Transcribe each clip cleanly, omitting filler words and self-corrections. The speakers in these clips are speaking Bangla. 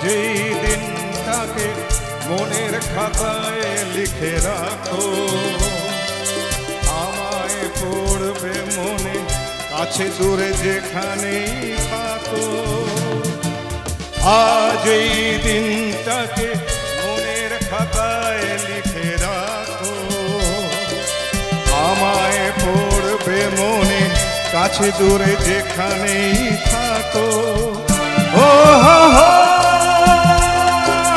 এই দিনটাকে মনের খাতায় লিখে রাখো, আমায় পড়বে মনে কাছে দূরে যেখানেই থাকো। আজ এই দিনটাকে মনের খাতায় লিখে রাখো, আমায় পড়বে মনে কাছে দূরে যেখানেই থাকো। ও হা হা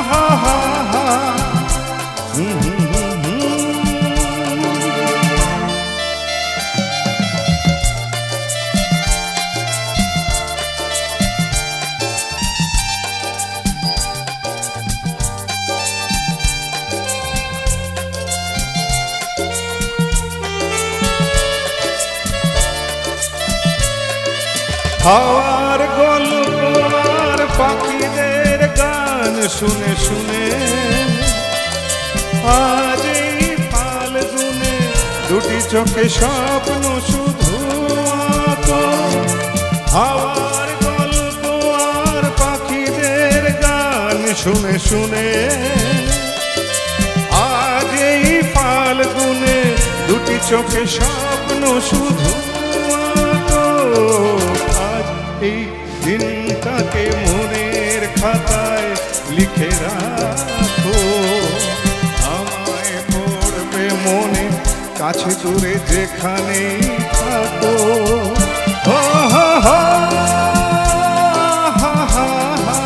হা হা হা হাওয়ার গল্প আর পাখিদের গান শুনে শুনে আজ এই ফাল্গুনে দুটি চোখে স্বপ্ন শুধু আঁকো। হাওয়ার গল্প আর পাখিদের গান শুনে শুনে আজ এই ফাল্গুনে দুটি চোখে স্বপ্ন শুধু আঁকো। এই দিনটাকে মনের খাতায় লিখে রাখো, আমায় পড়বে মনে কাছে দূরে যেখানেই থাকো। ও হা হা হা হা হা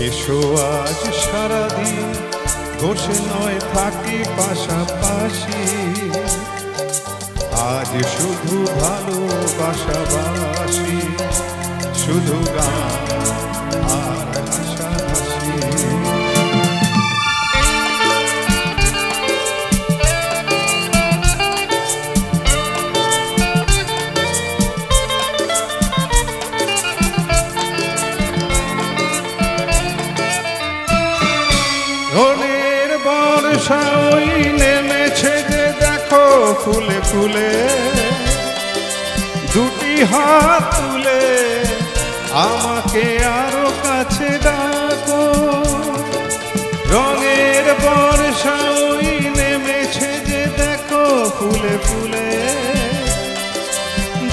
এসো আজ সারাদিন বসে নয় থাকি পাশাপাশি, আজ শুধু ভালোবাসাবাসি, শুধু গান আর হাসাহাসি। রোদের বর্ষা ওই নেমেছে যে দেখো ফুলে ফুলে, দুটি হাত তুলে আমাকে আরো কাছে ডাকো। রঙের বর্ষা ওই নেমেছে যে দেখো ফুলে ফুলে,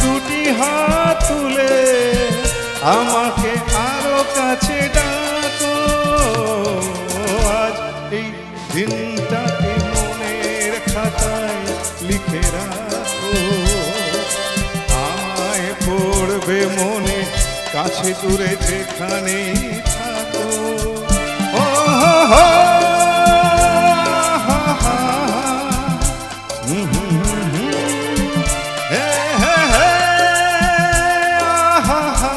দুটি হাত তুলে আমাকে আরো কাছে ডাকো। আজ এই দিনটাকে মনের খাতায় লিখে রাখো, আমায় পড়বে মনে কাছে দূরে যেখানেই থাকো। ও হা হা হা হা হে হে হে হা হা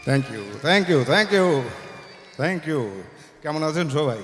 thank you thank you thank you thank you. কেমন আছেন সবাই?